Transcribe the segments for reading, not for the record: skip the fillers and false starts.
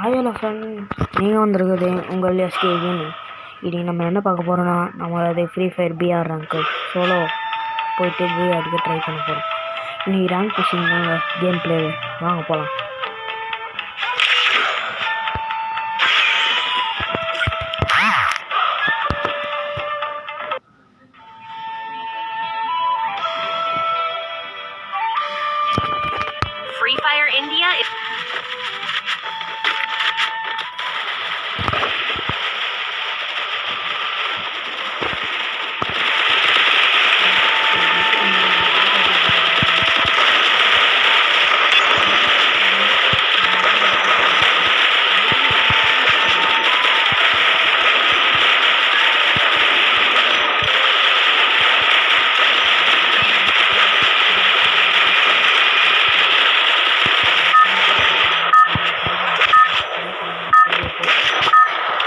Hello friend, நீங்கள் வந்திருக்குது உங்கள் எஸ்கே கேமிங். இன்றைக்கி நம்ம என்ன பார்க்க போகிறோன்னா, நம்மளது ஃப்ரீ ஃபயர் பிஆர் ரேங்க்கு சோலோ போயிட்டு போய் அதுக்கு ட்ரை பண்ண போகிறோம். இன்றைக்கி ரேங்க் புஷிங் தாங்க கேம் பிளே. வாங்க போகலாம். Free Fire India is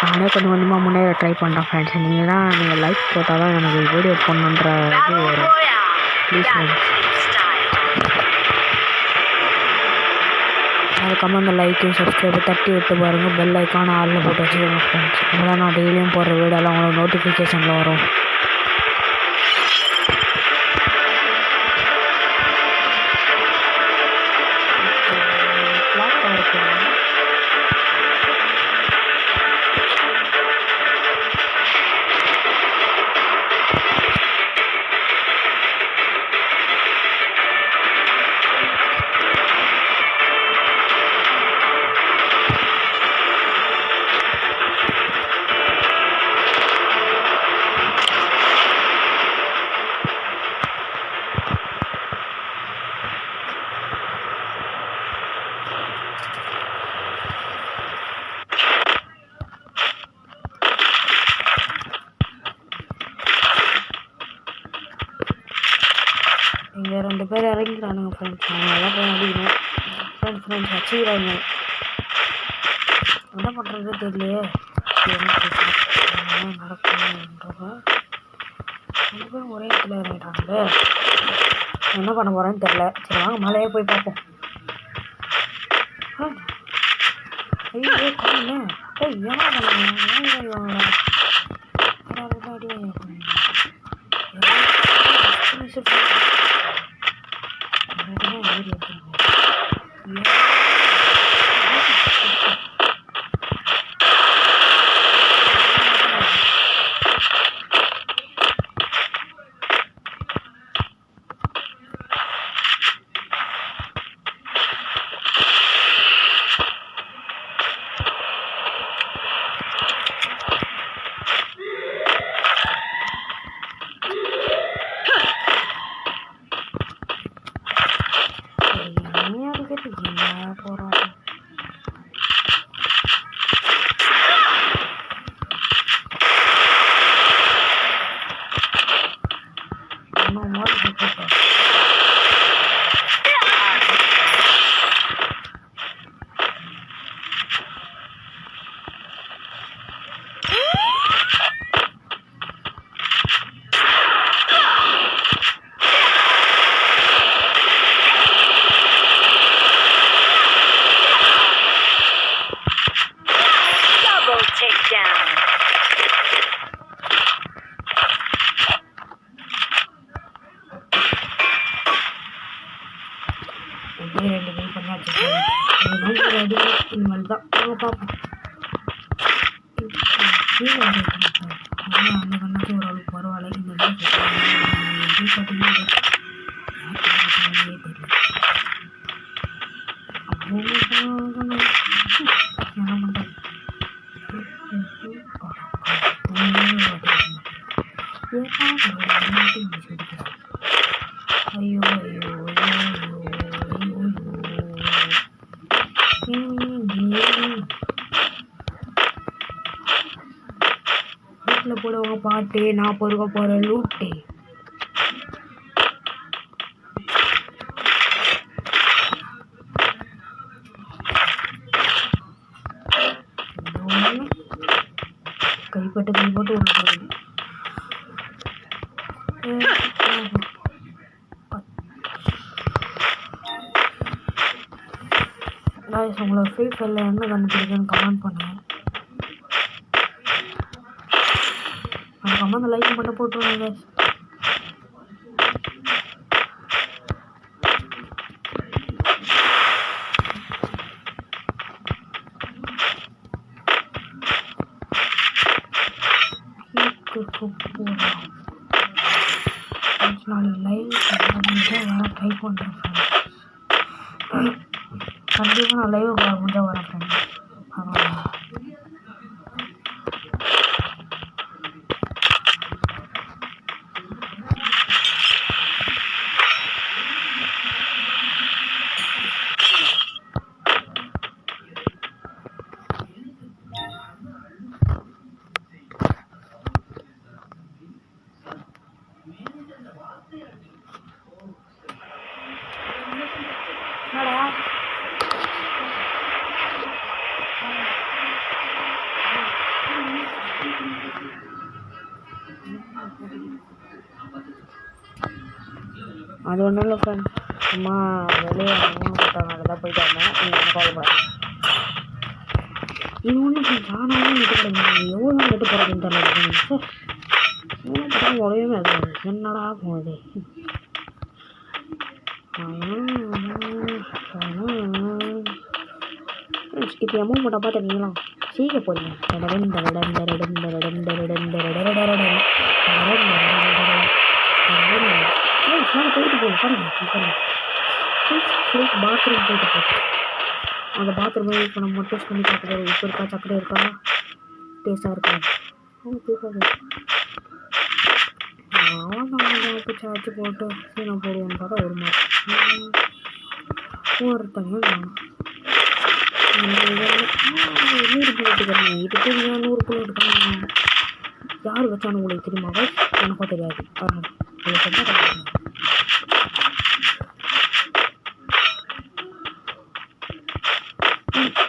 நானே கொஞ்சம் கொஞ்சமாக முன்னேற ட்ரை பண்ணுறேன் ஃப்ரெண்ட்ஸ். நீங்கள் லைக் போட்டால் தான் எனக்கு வீடியோ போடணுன்ற இது வரும். ப்ளீஸ் ஃப்ரெண்ட்ஸ், அதுக்கப்புறம் அந்த லைக்கையும் சப்ஸ்கிரைபை தட்டி விட்டு பாருங்கள். பெல் ஐக்கான ஆளில் போட்டு வச்சுக்கோங்க ஃப்ரெண்ட்ஸ். அப்போதான் நான் டெய்லியும் போடுற வீடியோலாம் உங்களுக்கு நோட்டிஃபிகேஷனில் வரும். இங்கே 2 பேர் இறங்கிக்கிறானுங்க ஃப்ரெண்ட்ஸ். அவங்க எல்லாம் போய் அடிக்கணும் ஃப்ரெண்ட்ஸ் வச்சுக்கிறாங்க. என்ன பண்ணுறது தெரியலையே. என்ன நடக்கும்ன்றத 2 பேரும் ஒரே இடத்துல இறங்கிட்டாங்களே. என்ன பண்ண போகிறேன்னு தெரில. சரி வாங்க மேலேயே போய் பார்ப்போம். ஐயோ காணுங்க. ஏன் அடி வாங்கடா. ரெண்டு பேரும் பண்ணாச்சு. இனிமேல் தான் பார்ப்போம். அந்த கண்ணாச்சு ஓரளவுக்கு பரவாயில்ல. இந்த பார்த்தீங்கன்னா என்ன பண்ணுறது. ஐயோ ஐயோ வீட்டில் போடுவாங்க பாட்டு. நான் பொறுக்க போகிறேன் லூட்டு. கைப்பட்டு ஒன்று கைஸ் உங்களை ஃப்ரீ ஃபயரில் என்ன கண்டுபிடிக்குன்னு கமெண்ட் பண்ணுங்கள். அந்த லைக் மட்டும் போட்டுருவாங்க கைஸ். நாளைக்கு லைவ் வர ட்ரை பண்ணுறேன் ஃப்ரெண்ட்ஸ். கண்டிப்பாக நான் லைவ் வர முடிஞ்சால் வரேன் ஃப்ரெண்ட்ஸ். அது ஒன்றும் இல்லை ஃப்ரெண்ட்ஸ், சும்மா வெளியே போட்டாங்க, அதுதான் போயிட்டு வந்தேன். நீங்கள் என்ன கால் பண்ணுறேன். இது ஒன்றும் ஃப்ரெண்ட்ஸ், ஆனாலும் நெட்டு கிடையாது. எவ்வளோ நெட்டு போகிறதுன்னு தெரியல ஃப்ரெண்ட்ஸ். உடையவே அது என்னடா போகுது. இப்போ அமௌண்ட் போட்டால் பார்த்துருக்கீங்களா, சீக்கிரம் போடுங்க. போயிட்டு போகும் பாருங்க. பாத்ரூம் போயிட்டு போகுது. அந்த பாத்ரூம் இப்போ நம்ம டேஸ்ட் பண்ணி பார்க்குறது. உப்பு இருக்கா, சக்கரை இருக்கா, டேஸ்ட்டாக இருக்கா, கேட்காது. உப்பு சார்ஜ் போட்டு சீனை போடுவோன்னு பார்த்தா ஒரு மாதிரி ஒருத்தங்க நூறு புல் எடுத்துக்கிறேன். இதுக்கு நீங்கள் 100 புல் எடுக்கணும். யார் வச்சானு உங்களுக்கு தெரியுமா? எனக்கும் தெரியாது.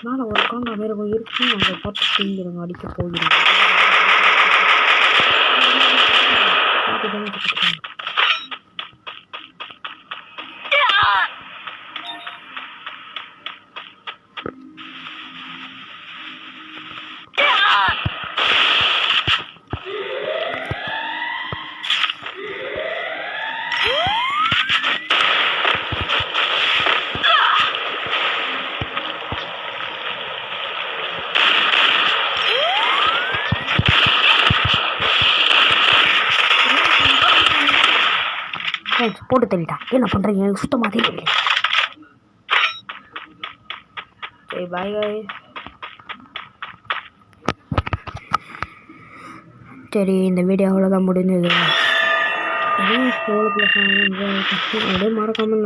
மேலே ஒரு காண்டா வேறு இருக்கு. அதை பார்த்து தீங்கிடுங்க, அடிக்க போகிறோம். போட்டு தள்ளிட்டா. என்ன பண்ணுறீங்க? எனக்கு சுத்தமாக தெரியல. சரி பாய் காய். சரி இந்த வீடியோ அவ்வளோதான் முடிஞ்சது. எவ்வளோ அப்படியே மறக்காமல்